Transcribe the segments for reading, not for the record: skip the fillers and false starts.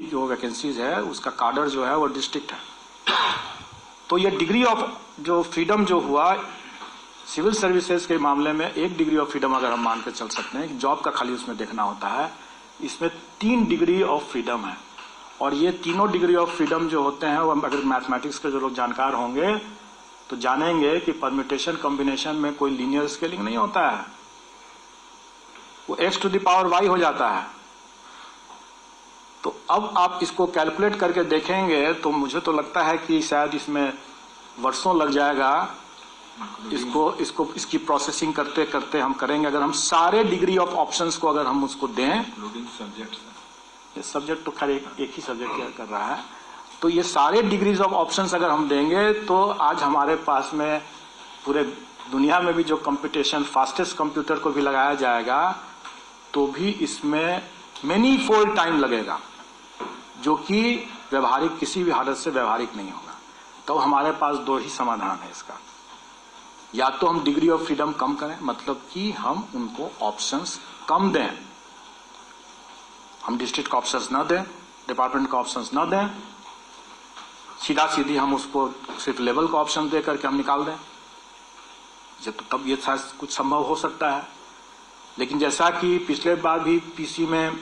जो वैकेंसीज है उसका कार्डर जो है वो डिस्ट्रिक्ट है। तो ये डिग्री ऑफ जो फ्रीडम जो हुआ सिविल सर्विसेज के मामले में, 1 डिग्री ऑफ फ्रीडम अगर हम मान के चल सकते हैं, जॉब का खाली उसमें देखना होता है, इसमें 3 डिग्री ऑफ फ्रीडम है। और ये तीनों डिग्री ऑफ फ्रीडम जो होते हैं वो अगर मैथमेटिक्स के जो लोग जानकार होंगे तो जानेंगे कि परम्यूटेशन कॉम्बिनेशन में कोई लीनियर स्केलिंग नहीं होता है, वो x to the power y हो जाता है। तो अब आप इसको कैलकुलेट करके देखेंगे तो मुझे तो लगता है कि शायद इसमें वर्षों लग जाएगा। इसकी प्रोसेसिंग करते करते हम करेंगे। अगर हम सारे डिग्री ऑफ ऑप्शंस को अगर हम उसको दें, ये सब्जेक्ट तो खैर एक ही सब्जेक्ट कर रहा है, तो ये सारे डिग्रीज ऑफ ऑप्शंस अगर हम देंगे तो आज हमारे पास में पूरे दुनिया में भी जो कंप्यूटेशन फास्टेस्ट कंप्यूटर को भी लगाया जाएगा तो भी इसमें मेनी फोल्ड टाइम लगेगा, जो कि व्यवहारिक किसी भी हालत से व्यवहारिक नहीं होगा। तो हमारे पास 2 ही समाधान है इसका। या तो हम डिग्री ऑफ फ्रीडम कम करें, मतलब कि हम उनको ऑप्शंस कम दें, हम डिस्ट्रिक्ट का ऑप्शंस न दें, डिपार्टमेंट का ऑप्शंस न दें, सीधा सीधी हम उसको सिर्फ लेवल का ऑप्शन दे करके हम निकाल दें, तो तब ये कुछ संभव हो सकता है। लेकिन जैसा कि पिछले बार भी पीसी में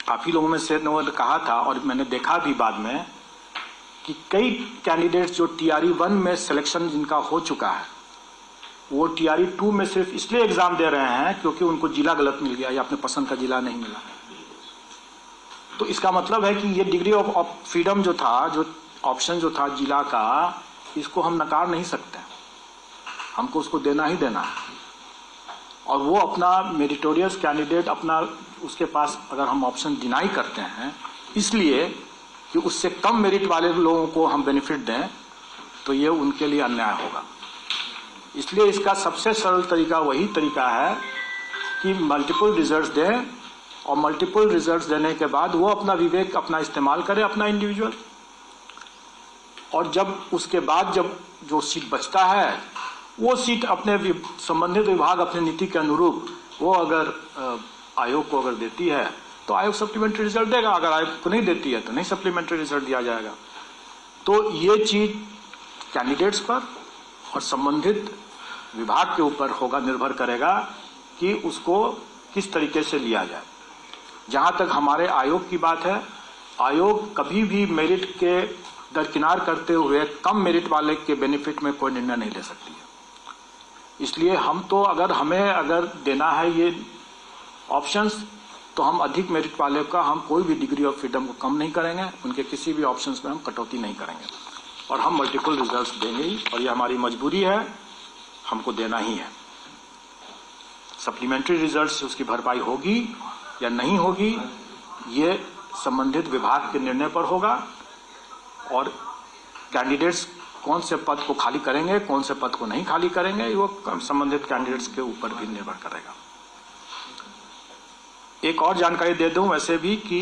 काफी लोगों में से ने कहा था और मैंने देखा भी बाद में कि कई कैंडिडेट्स जो टीआरई 1 में सिलेक्शन जिनका हो चुका है वो टीआरई 2 में सिर्फ इसलिए एग्जाम दे रहे हैं क्योंकि उनको जिला गलत मिल गया या अपने पसंद का जिला नहीं मिला। तो इसका मतलब है कि ये डिग्री ऑफ फ्रीडम जो था, जो ऑप्शन जो था जिला का, इसको हम नकार नहीं सकते, हमको उसको देना ही देना है। और वो अपना मेरिटोरियस कैंडिडेट अपना उसके पास अगर हम ऑप्शन डिनाई करते हैं इसलिए कि उससे कम मेरिट वाले लोगों को हम बेनिफिट दें तो ये उनके लिए अन्याय होगा। इसलिए इसका सबसे सरल तरीका वही तरीका है कि मल्टीपल रिजल्ट्स दें और मल्टीपल रिजल्ट्स देने के बाद वो अपना विवेक अपना इस्तेमाल करे, अपना इंडिविजुअल, और जब उसके बाद जब जो सीट बचता है वो सीट अपने संबंधित विभाग अपने नीति के अनुरूप वो अगर आयोग को अगर देती है तो आयोग सप्लीमेंट्री रिजल्ट देगा, अगर आयोग को नहीं देती है तो नहीं सप्लीमेंट्री रिजल्ट दिया जाएगा। तो ये चीज कैंडिडेट्स पर और संबंधित विभाग के ऊपर होगा, निर्भर करेगा कि उसको किस तरीके से लिया जाए। जहां तक हमारे आयोग की बात है, आयोग कभी भी मेरिट के दरकिनार करते हुए कम मेरिट वाले के बेनिफिट में कोई निर्णय नहीं ले सकती है। इसलिए हम तो अगर देना है ये ऑप्शंस तो हम अधिक मेरिट वाले का हम कोई भी डिग्री ऑफ फ्रीडम को कम नहीं करेंगे, उनके किसी भी ऑप्शंस में हम कटौती नहीं करेंगे और हम मल्टीपल रिजल्ट्स देंगे ही, और ये हमारी मजबूरी है, हमको देना ही है। सप्लीमेंट्री रिजल्ट्स से उसकी भरपाई होगी या नहीं होगी ये संबंधित विभाग के निर्णय पर होगा, और कैंडिडेट्स कौन से पद को खाली करेंगे, कौन से पद को नहीं खाली करेंगे, वो संबंधित कैंडिडेट्स के ऊपर भी निर्भर करेगा। एक और जानकारी दे दूं वैसे भी कि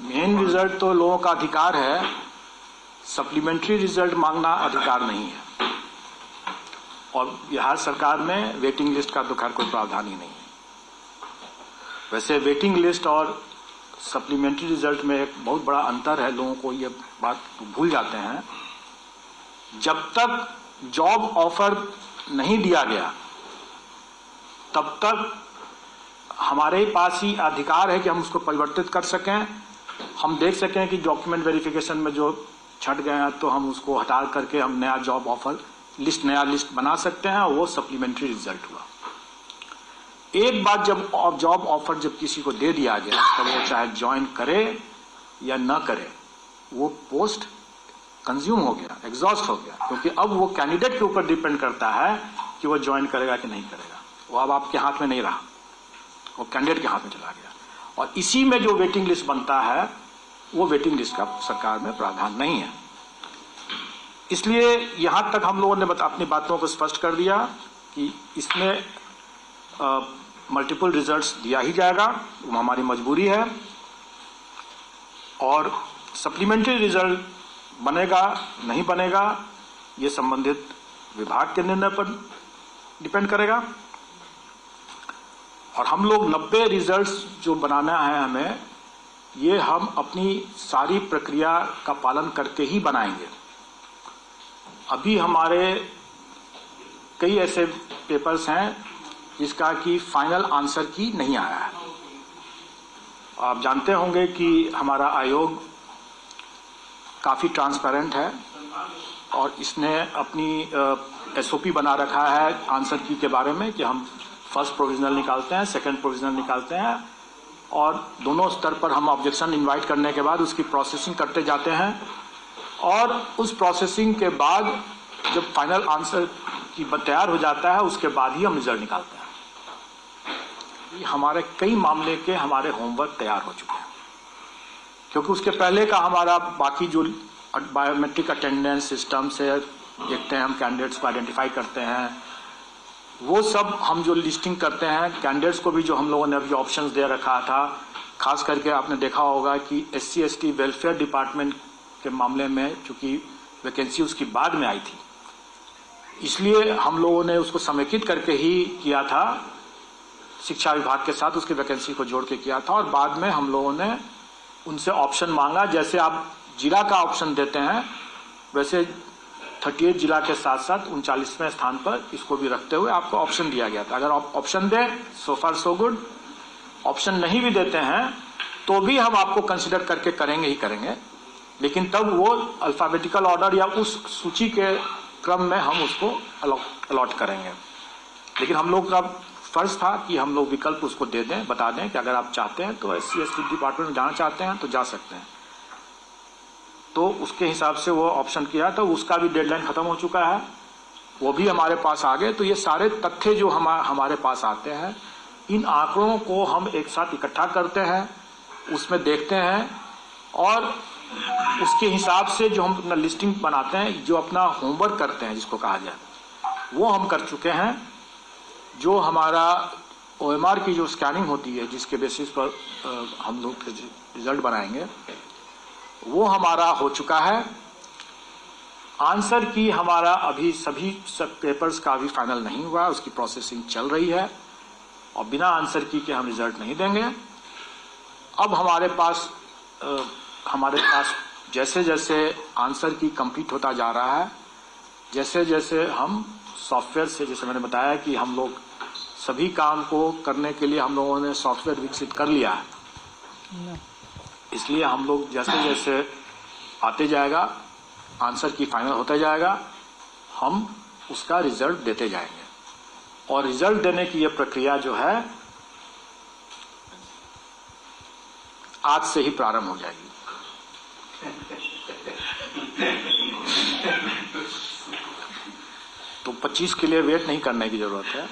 मेन रिजल्ट तो लोगों का अधिकार है, सप्लीमेंट्री रिजल्ट मांगना अधिकार नहीं है, और बिहार सरकार में वेटिंग लिस्ट का तो खैर कोई प्रावधान ही नहीं है। वैसे वेटिंग लिस्ट और सप्लीमेंट्री रिजल्ट में एक बहुत बड़ा अंतर है, लोगों को ये बात भूल जाते हैं। जब तक जॉब ऑफर नहीं दिया गया तब तक हमारे पास ही अधिकार है कि हम उसको परिवर्तित कर सकें, हम देख सकें कि डॉक्यूमेंट वेरिफिकेशन में जो छट गए हैं तो हम उसको हटा करके हम नया जॉब ऑफर लिस्ट, नया लिस्ट बना सकते हैं, वो सप्लीमेंट्री रिजल्ट हुआ। एक बार जब जॉब ऑफर जब किसी को दे दिया गया तब वो चाहे ज्वाइन करे या न करे, वो पोस्ट कंज्यूम हो गया, एग्जॉस्ट हो गया, क्योंकि अब वो कैंडिडेट के ऊपर डिपेंड करता है कि वो ज्वाइन करेगा कि नहीं करेगा। वो अब आपके हाथ में नहीं रहा, वो कैंडिडेट के हाथ में चला गया। और इसी में जो वेटिंग लिस्ट बनता है वो वेटिंग लिस्ट का सरकार में प्रावधान नहीं है। इसलिए यहां तक हम लोगों ने अपनी बातों को स्पष्ट कर दिया कि इसमें मल्टीपल रिजल्ट्स दिया ही जाएगा, वो हमारी मजबूरी है, और सप्लीमेंट्री रिजल्ट बनेगा नहीं बनेगा ये संबंधित विभाग के निर्णय पर डिपेंड करेगा। और हम लोग 90 रिजल्ट्स जो बनाना है हमें, ये हम अपनी सारी प्रक्रिया का पालन करके ही बनाएंगे। अभी हमारे कई ऐसे पेपर्स हैं जिसका कि फाइनल आंसर की नहीं आया है। आप जानते होंगे कि हमारा आयोग काफ़ी ट्रांसपेरेंट है और इसने अपनी एसओपी बना रखा है आंसर की के बारे में कि हम फर्स्ट प्रोविजनल निकालते हैं, सेकंड प्रोविजनल निकालते हैं और दोनों स्तर पर हम ऑब्जेक्शन इनवाइट करने के बाद उसकी प्रोसेसिंग करते जाते हैं और उस प्रोसेसिंग के बाद जब फाइनल आंसर की तैयार हो जाता है उसके बाद ही हम रिजल्ट निकालते हैं। हमारे कई मामले के हमारे होमवर्क तैयार हो चुके हैं, क्योंकि उसके पहले का हमारा बाकी जो बायोमेट्रिक अटेंडेंस सिस्टम से देखते हैं, हम कैंडिडेट्स को आइडेंटिफाई करते हैं, वो सब हम जो लिस्टिंग करते हैं कैंडिडेट्स को भी जो हम लोगों ने अभी ऑप्शंस दे रखा था। खास करके आपने देखा होगा कि SC/ST वेलफेयर डिपार्टमेंट के मामले में चूंकि वैकेंसी उसकी बाद में आई थी, इसलिए हम लोगों ने उसको समेकित करके ही किया था, शिक्षा विभाग के साथ उसकी वैकेंसी को जोड़ के किया था और बाद में हम लोगों ने उनसे ऑप्शन मांगा। जैसे आप जिला का ऑप्शन देते हैं वैसे 38 जिला के साथ साथ 39वें स्थान पर इसको भी रखते हुए आपको ऑप्शन दिया गया था। अगर आप ऑप्शन दें सो फार सो गुड, ऑप्शन नहीं भी देते हैं तो भी हम आपको कंसिडर करके करेंगे ही करेंगे, लेकिन तब वो अल्फाबेटिकल ऑर्डर या उस सूची के क्रम में हम उसको अलॉट करेंगे। लेकिन हम लोग का फर्ज था कि हम लोग विकल्प उसको दे दें, बता दें कि अगर आप चाहते हैं तो SC/ST डिपार्टमेंट में जाना चाहते हैं तो जा सकते हैं। तो उसके हिसाब से वो ऑप्शन किया, तो उसका भी डेडलाइन खत्म हो चुका है, वो भी हमारे पास आ गए। तो ये सारे तथ्य जो हमारे पास आते हैं, इन आंकड़ों को हम एक साथ इकट्ठा करते हैं, उसमें देखते हैं और उसके हिसाब से जो हम अपना लिस्टिंग बनाते हैं, जो अपना होमवर्क करते हैं जिसको कहा जाए, वो हम कर चुके हैं। जो हमारा OMR की जो स्कैनिंग होती है जिसके बेसिस पर हम लोग रिजल्ट बनाएंगे, वो हमारा हो चुका है। आंसर की हमारा अभी सभी पेपर्स का अभी फाइनल नहीं हुआ, उसकी प्रोसेसिंग चल रही है और बिना आंसर की के हम रिजल्ट नहीं देंगे। अब हमारे पास जैसे जैसे आंसर की कंप्लीट होता जा रहा है, जैसे जैसे हम सॉफ्टवेयर से, जैसे मैंने बताया कि हम लोग सभी काम को करने के लिए हम लोगों ने सॉफ्टवेयर विकसित कर लिया है, इसलिए हम लोग जैसे जैसे आते जाएगा आंसर की फाइनल होता जाएगा, हम उसका रिजल्ट देते जाएंगे और रिजल्ट देने की यह प्रक्रिया जो है आज से ही प्रारंभ हो जाएगी। तो 25 के लिए वेट नहीं करने की जरूरत है।